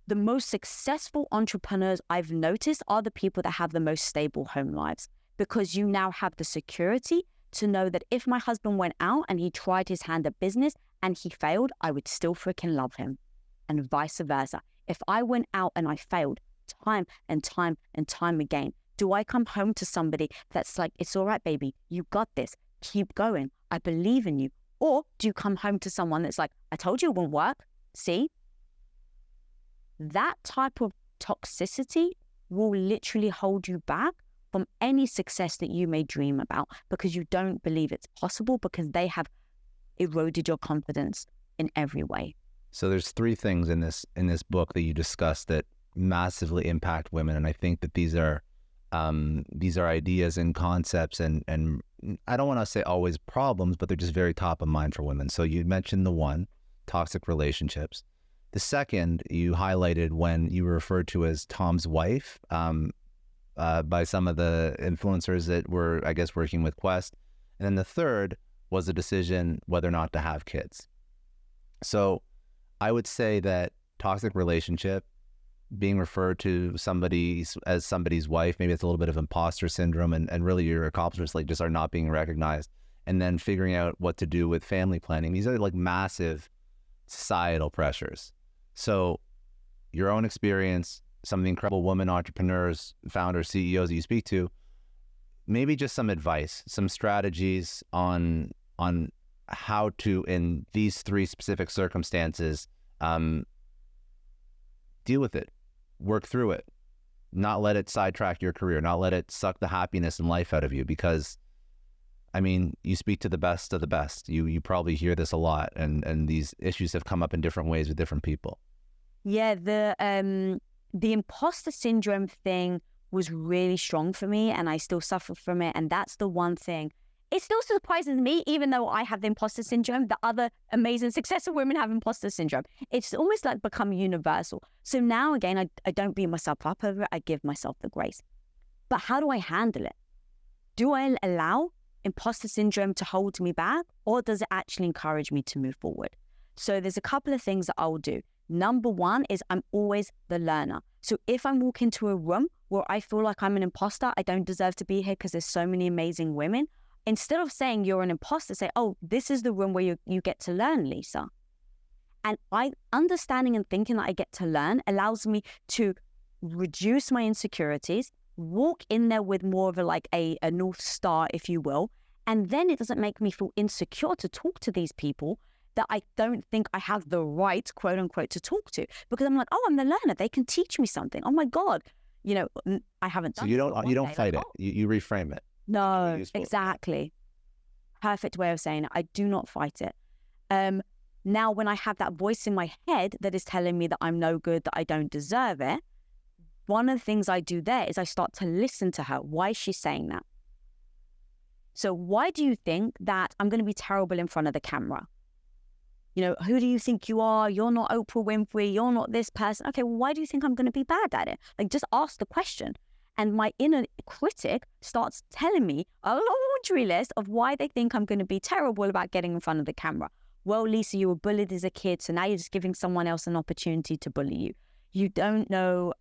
Speaker 1: the most successful entrepreneurs I've noticed are the people that have the most stable home lives, because you now have the security to know that if my husband went out and he tried his hand at business and he failed, I would still freaking love him, and vice versa. If I went out and I failed time and time and time again, do I come home to somebody that's like, it's all right, baby, you got this, keep going, I believe in you? Or do you come home to someone that's like, I told you it won't work, see? That type of toxicity will literally hold you back from any success that you may dream about, because you don't believe it's possible, because they have eroded your confidence in every way.
Speaker 2: So there's three things in this book that you discuss that massively impact women, and I think that these are ideas and concepts and I don't want to say always problems, but they're just very top of mind for women. So you mentioned the one, toxic relationships. The second you highlighted when you were referred to as Tom's wife by some of the influencers that were, I guess, working with Quest. And then the third was the decision whether or not to have kids. So I would say that toxic relationship, being referred to as somebody's wife, maybe it's a little bit of imposter syndrome, and really your accomplishments like just are not being recognized. And then figuring out what to do with family planning. These are like massive societal pressures. So your own experience, some of the incredible women entrepreneurs, founders, CEOs that you speak to, maybe just some advice, some strategies on how to, in these three specific circumstances, deal with it, work through it, not let it sidetrack your career, not let it suck the happiness and life out of you. Because, I mean, you speak to the best of the best. You probably hear this a lot, and these issues have come up in different ways with different people.
Speaker 1: Yeah, the imposter syndrome thing was really strong for me, and I still suffer from it. And that's the one thing. It still surprises me, even though I have the imposter syndrome, that other amazing successful women have imposter syndrome. It's almost like become universal. So now again, I don't beat myself up over it. I give myself the grace. But how do I handle it? Do I allow imposter syndrome to hold me back, or does it actually encourage me to move forward? So there's a couple of things that I'll do. Number one is I'm always the learner. So if I'm walking into a room where I feel like I'm an imposter, I don't deserve to be here because there's so many amazing women, instead of saying you're an imposter, say, oh, this is the room where you get to learn, Lisa. And understanding and thinking that I get to learn allows me to reduce my insecurities, walk in there with more of a North Star, if you will. And then it doesn't make me feel insecure to talk to these people that I don't think I have the right, quote unquote, to talk to. Because I'm like, oh, I'm the learner. They can teach me something. Oh my God. I haven't done
Speaker 2: So you don't fight it. You reframe it.
Speaker 1: No, exactly. Perfect way of saying it. I do not fight it. Now, when I have that voice in my head that is telling me that I'm no good, that I don't deserve it, one of the things I do there is I start to listen to her. Why is she saying that? So why do you think that I'm going to be terrible in front of the camera? Who do you think you are? You're not Oprah Winfrey. You're not this person. Okay, well, why do you think I'm going to be bad at it? Just ask the question. And my inner critic starts telling me a laundry list of why they think I'm going to be terrible about getting in front of the camera. Well, Lisa, you were bullied as a kid, so now you're just giving someone else an opportunity to bully you. You don't know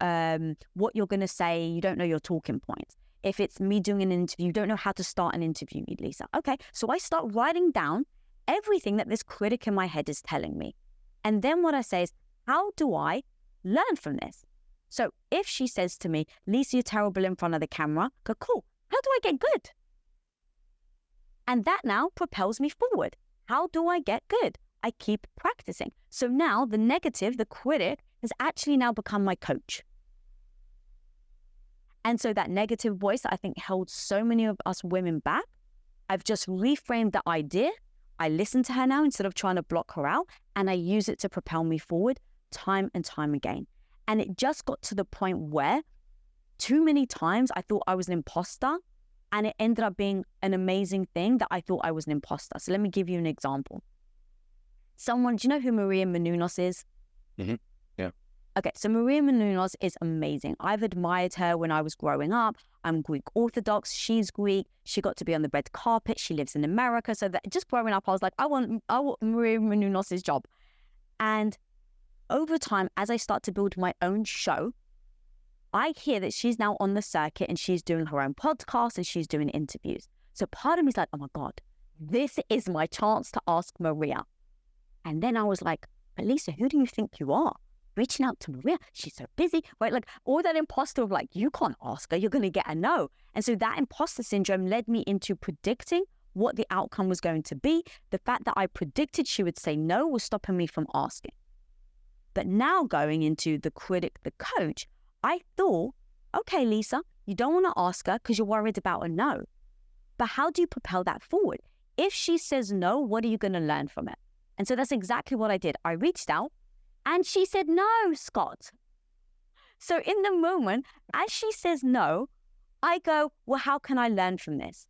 Speaker 1: what you're going to say. You don't know your talking points. If it's me doing an interview, you don't know how to start an interview, Lisa. Okay, so I start writing down everything that this critic in my head is telling me. And then what I say is, how do I learn from this? So if she says to me, Lisa, you're terrible in front of the camera, go, cool. How do I get good? And that now propels me forward. How do I get good? I keep practicing. So now the negative, the critic, has actually now become my coach. And so that negative voice that I think held so many of us women back, I've just reframed the idea. I listen to her now instead of trying to block her out, and I use it to propel me forward time and time again. And it just got to the point where too many times I thought I was an imposter, and it ended up being an amazing thing that I thought I was an imposter. So let me give you an example. Do you know who Maria Menounos is?
Speaker 2: Mm-hmm. Yeah.
Speaker 1: Okay, so Maria Menounos is amazing. I've admired her when I was growing up. I'm Greek Orthodox. She's Greek. She got to be on the red carpet. She lives in America. So that just growing up, I was like, I want Maria Menounos' job. And over time, as I start to build my own show, I hear that she's now on the circuit and she's doing her own podcast and she's doing interviews. So part of me is like, oh my God, this is my chance to ask Maria. And then I was like, but Lisa, who do you think you are? Reaching out to Maria, she's so busy, right? Like all that imposter of like, you can't ask her, you're going to get a no. And so that imposter syndrome led me into predicting what the outcome was going to be. The fact that I predicted she would say no was stopping me from asking. But now going into the critic, the coach, I thought, okay, Lisa, you don't want to ask her because you're worried about a no. But how do you propel that forward? If she says no, what are you going to learn from it? And so that's exactly what I did. I reached out and she said no, Scott. So in the moment, as she says no, I go, well, how can I learn from this?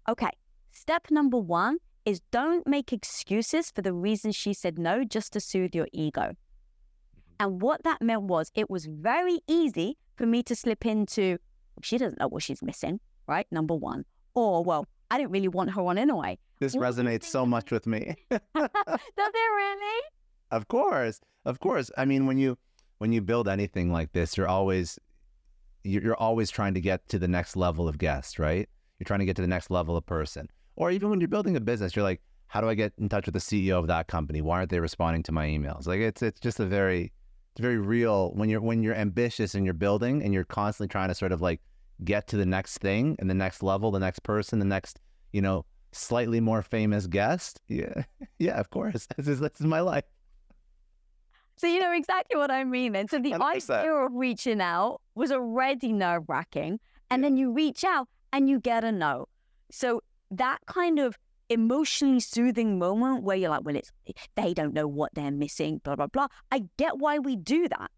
Speaker 1: Okay, step number 1 is don't make excuses for the reason she said no just to soothe your ego. And what that meant was it was very easy for me to slip into, she doesn't know what she's missing, right? Number 1. Or, well, I didn't really want her on anyway.
Speaker 2: This resonates so much with me.
Speaker 1: Does it really?
Speaker 2: Of course. I mean, when you build anything like this, you're always trying to get to the next level of guest, right? You're trying to get to the next level of person. Or even when you're building a business, you're like, how do I get in touch with the CEO of that company? Why aren't they responding to my emails? Like it's just it's very real when you're ambitious and you're building and you're constantly trying to sort of like get to the next thing and the next level, the next person, the next, slightly more famous guest. Yeah. Yeah, of course. This is my life.
Speaker 1: So you know exactly what I mean then. So the
Speaker 2: 100%.
Speaker 1: idea of reaching out was already nerve-wracking. And then you reach out and you get a no. So that kind of emotionally soothing moment where you're like, well, they don't know what they're missing, blah, blah, blah. I get why we do that,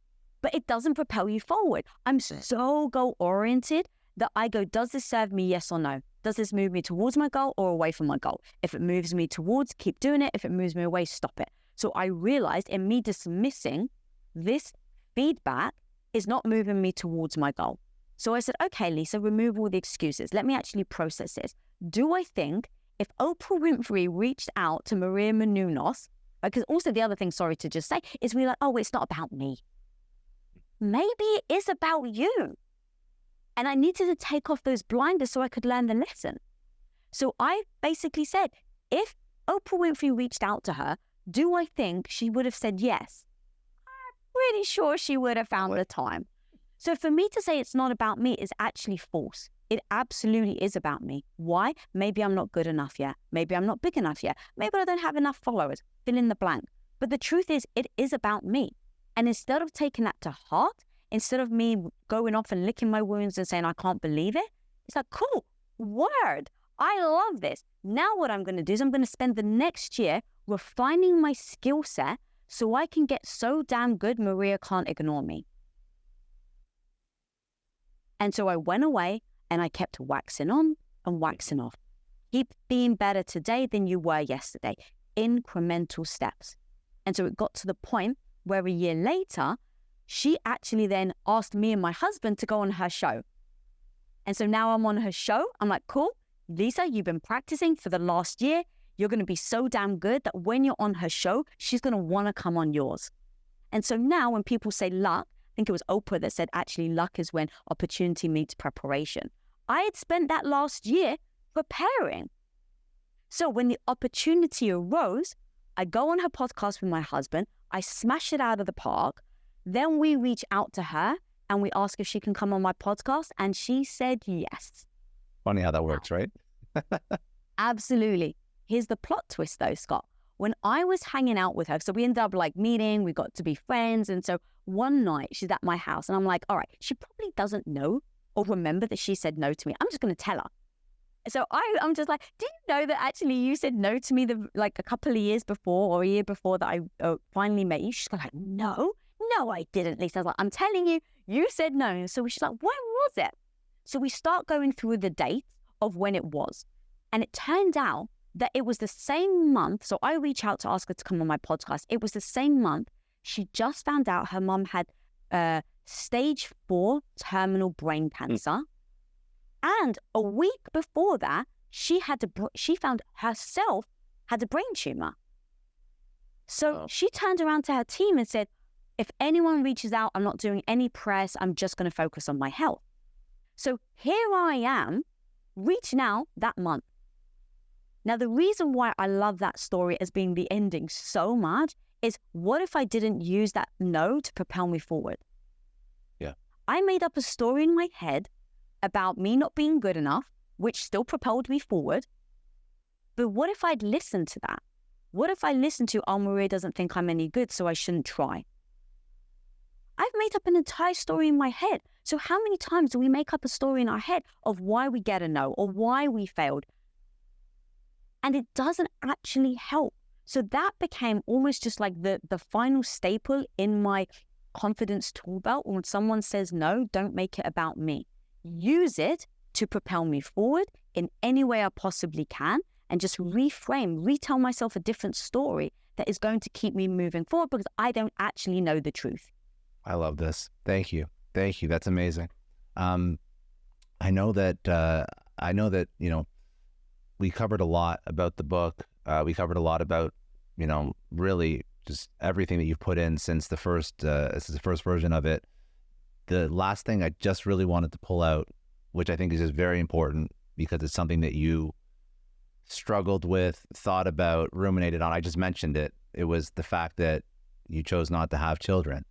Speaker 1: but it doesn't propel you forward. I'm so goal-oriented that I go, does this serve me, yes or no? Does this move me towards my goal or away from my goal? If it moves me towards, keep doing it. If it moves me away, stop it. So I realized in me dismissing this feedback is not moving me towards my goal. So I said, okay, Lisa, remove all the excuses. Let me actually process this. Do I think if Oprah Winfrey reached out to Maria Menounos, because also the other thing, sorry to just say, is we're like, oh, it's not about me. Maybe it is about you. And I needed to take off those blinders so I could learn the lesson. So I basically said, if Oprah Winfrey reached out to her, do I think she would have said yes? I'm pretty sure she would have found the time. So for me to say it's not about me is actually false. It absolutely is about me. Why? Maybe I'm not good enough yet. Maybe I'm not big enough yet. Maybe I don't have enough followers. Fill in the blank. But the truth is, it is about me. And instead of taking that to heart, instead of me going off and licking my wounds and saying, I can't believe it, it's like, cool, word. I love this. Now what I'm going to do is I'm going to spend the next year refining my skill set so I can get so damn good Maria can't ignore me. And so I went away and I kept waxing on and waxing off. Keep being better today than you were yesterday. Incremental steps. And so it got to the point where a year later, she actually then asked me and my husband to go on her show. And so now I'm on her show. I'm like, cool, Lisa, you've been practicing for the last year. You're going to be so damn good that when you're on her show, she's going to want to come on yours. And so now when people say luck, I think it was Oprah that said actually luck is when opportunity meets preparation. I had spent that last year preparing. So when the opportunity arose, I go on her podcast with my husband. I smash it out of the park. Then we reach out to her and we ask if she can come on my podcast. And she said yes.
Speaker 2: Funny how that works, right?
Speaker 1: Absolutely. Here's the plot twist though, Scott. when I was hanging out with her, so we ended up like meeting, we got to be friends. And so one night she's at my house and I'm like, all right, she probably doesn't know or remember that she said no to me. I'm just going to tell her. So I'm just like, do you know that actually you said no to me like a couple of years before or a year before that I finally met you? She's like, no, I didn't, Lisa. I was like, I'm telling you, you said no. So she's like, when was it? So we start going through the dates of when it was. And it turned out that it was the same month. So I reach out to ask her to come on my podcast. It was the same month. She just found out her mum had stage 4 terminal brain cancer. And a week before that, she found herself had a brain tumor. So she turned around to her team and said, if anyone reaches out, I'm not doing any press. I'm just going to focus on my health. So here I am reaching out that month. Now, the reason why I love that story as being the ending so much is what if I didn't use that no to propel me forward?
Speaker 2: Yeah.
Speaker 1: I made up a story in my head about me not being good enough, which still propelled me forward. But what if I'd listened to that? What if I listened to, oh, Maria doesn't think I'm any good, so I shouldn't try? I've made up an entire story in my head. So how many times do we make up a story in our head of why we get a no or why we failed? And it doesn't actually help. So that became almost just like the final staple in my confidence tool belt. When someone says no, don't make it about me. Use it to propel me forward in any way I possibly can, and just retell myself a different story that is going to keep me moving forward because I don't actually know the truth.
Speaker 2: I love this. Thank you. That's amazing. I know that, you know, we covered a lot about the book. We covered a lot about, you know, really just everything that you've put in since the first version of it. The last thing I just really wanted to pull out, which I think is just very important because it's something that you struggled with, thought about, ruminated on. I just mentioned it. It was the fact that you chose not to have children.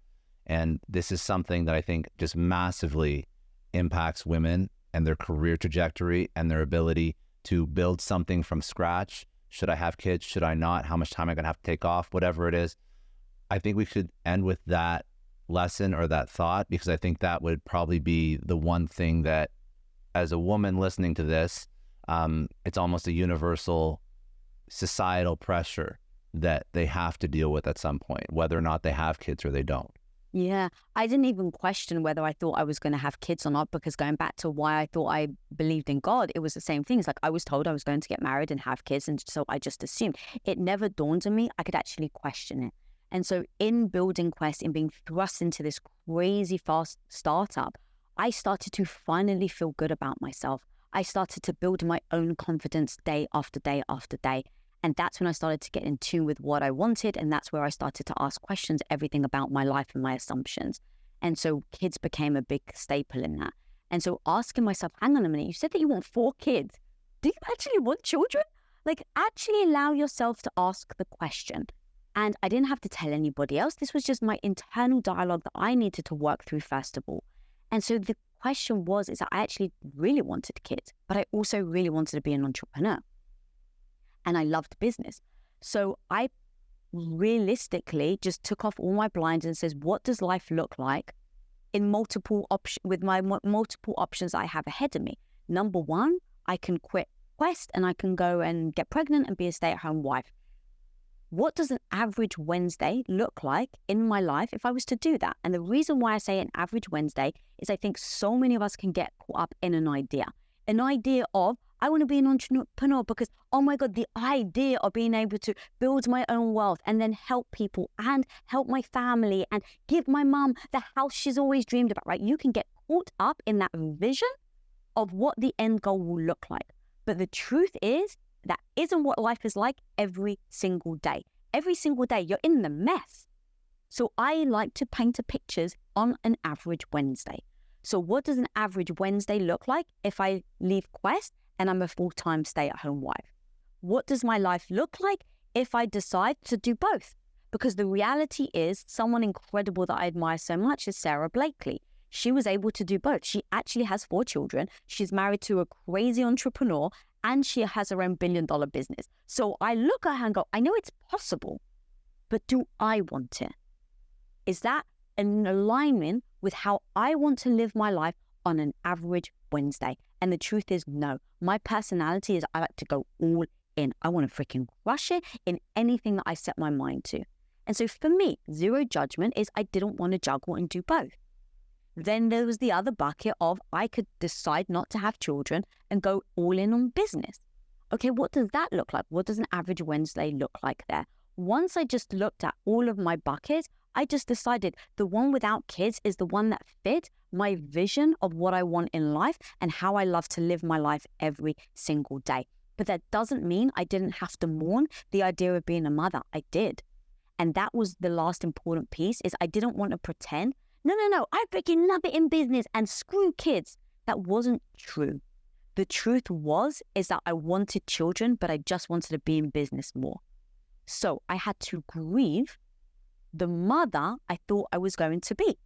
Speaker 2: And this is something that I think just massively impacts women and their career trajectory and their ability to build something from scratch. Should I have kids? Should I not? How much time am I going to have to take off? Whatever it is. I think we should end with that lesson or that thought, because I think that would probably be the one thing that, as a woman listening to this, it's almost a universal societal pressure that they have to deal with at some point, whether or not they have kids or they don't.
Speaker 1: Yeah, I didn't even question whether I thought I was going to have kids or not, because going back to why I thought I believed in God, it was the same thing. It's like I was told I was going to get married and have kids, and so I just assumed. It never dawned on me I could actually question it. And so in building Quest, in being thrust into this crazy fast startup, I started to finally feel good about myself. I started to build my own confidence day after day after day. And that's when I started to get in tune with what I wanted. And that's where I started to ask questions, everything about my life and my assumptions. And so kids became a big staple in that. And so asking myself, hang on a minute, you said that you want 4 kids. Do you actually want children? Like, actually allow yourself to ask the question. And I didn't have to tell anybody else. This was just my internal dialogue that I needed to work through first of all. And so the question is that I actually really wanted kids, but I also really wanted to be an entrepreneur. And I loved business. So I realistically just took off all my blinds and says, what does life look like in multiple options I have ahead of me? Number 1, I can quit Quest and I can go and get pregnant and be a stay-at-home wife. What does an average Wednesday look like in my life if I was to do that? And the reason why I say an average Wednesday is I think so many of us can get caught up in an idea of, I want to be an entrepreneur because, oh my God, the idea of being able to build my own wealth and then help people and help my family and give my mom the house she's always dreamed about, right? You can get caught up in that vision of what the end goal will look like. But the truth is, that isn't what life is like every single day. Every single day, you're in the mess. So I like to paint a pictures on an average Wednesday. So what does an average Wednesday look like if I leave Quest and I'm a full-time stay-at-home wife? What does my life look like if I decide to do both? Because the reality is, someone incredible that I admire so much is Sarah Blakely. she was able to do both. She actually has 4 children. She's married to a crazy entrepreneur, and she has her own $1 billion business. So I look at her and go, I know it's possible, but do I want it? Is that in alignment with how I want to live my life on an average Wednesday? And the truth is, no. My personality is I like to go all in. I want to freaking crush it in anything that I set my mind to. And so for me, zero judgment is I didn't want to juggle and do both. Then there was the other bucket of I could decide not to have children and go all in on business. Okay, what does that look like? What does an average Wednesday look like there? Once I just looked at all of my buckets, I just decided the one without kids is the one that fit my vision of what I want in life and how I love to live my life every single day. But that doesn't mean I didn't have to mourn the idea of being a mother. I did. And that was the last important piece, is I didn't want to pretend, no, I freaking love it in business and screw kids. That wasn't true. The truth is that I wanted children, but I just wanted to be in business more. So I had to grieve the mother I thought I was going to be.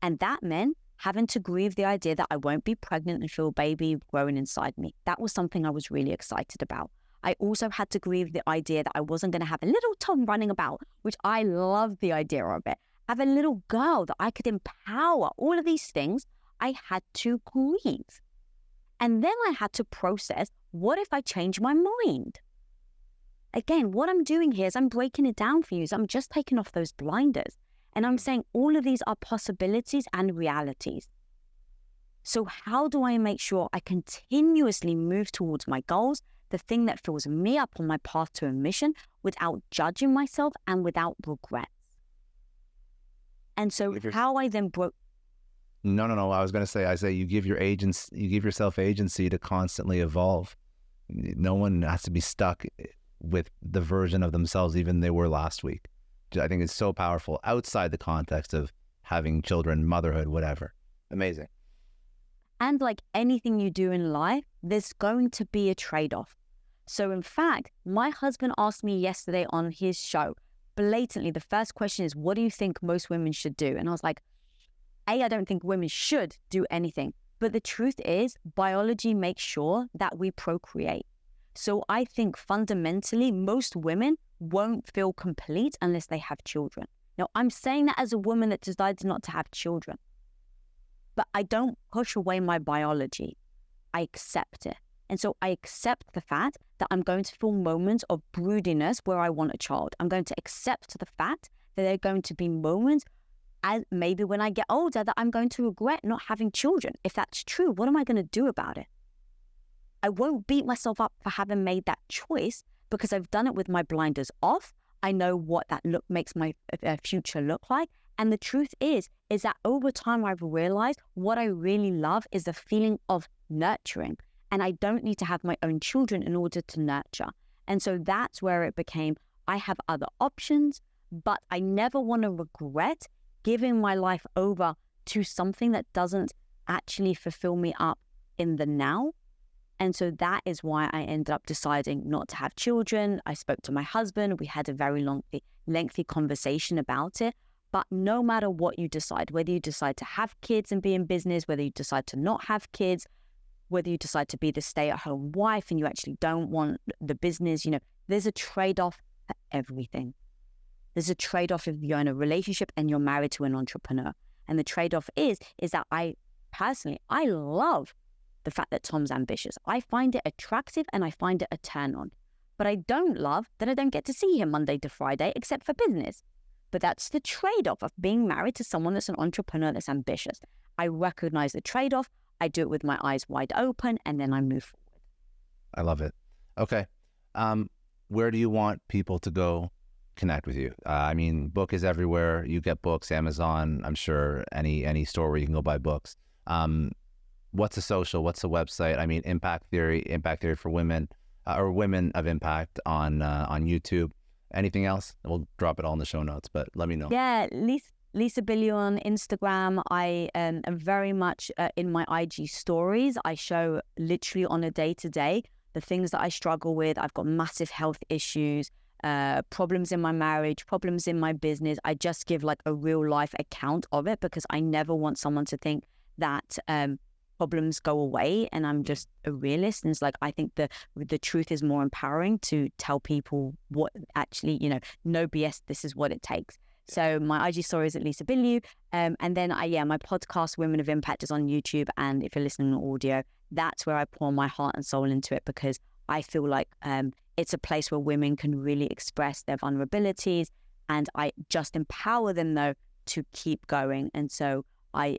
Speaker 1: And that meant having to grieve the idea that I won't be pregnant and feel a baby growing inside me. That was something I was really excited about. I also had to grieve the idea that I wasn't going to have a little Tom running about, which I love the idea of it. Have a little girl that I could empower. All of these things I had to grieve. And then I had to process, what if I change my mind? Again, what I'm doing here is I'm breaking it down for you. So I'm just taking off those blinders. And I'm saying all of these are possibilities and realities. So how do I make sure I continuously move towards my goals, the thing that fills me up on my path to a mission, without judging myself and without regrets? And so how I then broke...
Speaker 2: No. I was going to say, Isaiah, you give yourself agency to constantly evolve. No one has to be stuck with the version of themselves even they were last week. I think it's so powerful outside the context of having children, motherhood, whatever. Amazing.
Speaker 1: And like anything you do in life, there's going to be a trade-off. So in fact, my husband asked me yesterday on his show, blatantly, the first question is, what do you think most women should do? And I was like, I don't think women should do anything. But the truth is, biology makes sure that we procreate. So I think fundamentally, most women won't feel complete unless they have children. Now, I'm saying that as a woman that decides not to have children. But I don't push away my biology. I accept it. And so I accept the fact that I'm going to feel moments of broodiness where I want a child. I'm going to accept the fact that there are going to be moments, as maybe when I get older, that I'm going to regret not having children. If that's true, what am I going to do about it? I won't beat myself up for having made that choice because I've done it with my blinders off. I know what that makes my future look like. And the truth is that over time I've realized what I really love is the feeling of nurturing. And I don't need to have my own children in order to nurture. And so that's where it became, I have other options, but I never want to regret giving my life over to something that doesn't actually fulfill me up in the now. And so that is why I ended up deciding not to have children. I spoke to my husband. We had a very lengthy conversation about it. But no matter what you decide, whether you decide to have kids and be in business, whether you decide to not have kids, whether you decide to be the stay-at-home wife and you actually don't want the business, there's a trade-off for everything. There's a trade-off if you're in a relationship and you're married to an entrepreneur. And the trade-off is that I love the fact that Tom's ambitious. I find it attractive and I find it a turn on. But I don't love that I don't get to see him Monday to Friday except for business. But that's the trade-off of being married to someone that's an entrepreneur that's ambitious. I recognize the trade-off. I do it with my eyes wide open and then I move forward.
Speaker 2: I love it. Okay. Where do you want people to go connect with you? Book is everywhere. You get books, Amazon, I'm sure any store where you can go buy books. What's a social? What's a website? Impact Theory for women, or Women of Impact on YouTube. Anything else? We'll drop it all in the show notes, but let me know.
Speaker 1: Yeah, Lisa Bilyeu on Instagram. I am very much in my IG stories. I show literally on a day-to-day the things that I struggle with. I've got massive health issues. problems in my marriage, problems in my business. I just give like a real life account of it because I never want someone to think that problems go away and I'm just a realist. And it's like, I think the truth is more empowering to tell people what actually, no BS, this is what it takes. So my IG story is at Lisa Bilyeu. And then my podcast, Women of Impact, is on YouTube. And if you're listening to audio, that's where I pour my heart and soul into it because I feel like it's a place where women can really express their vulnerabilities. And I just empower them, though, to keep going. And so I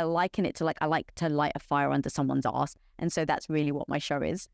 Speaker 1: liken it to like, I like to light a fire under someone's ass. And so that's really what my show is.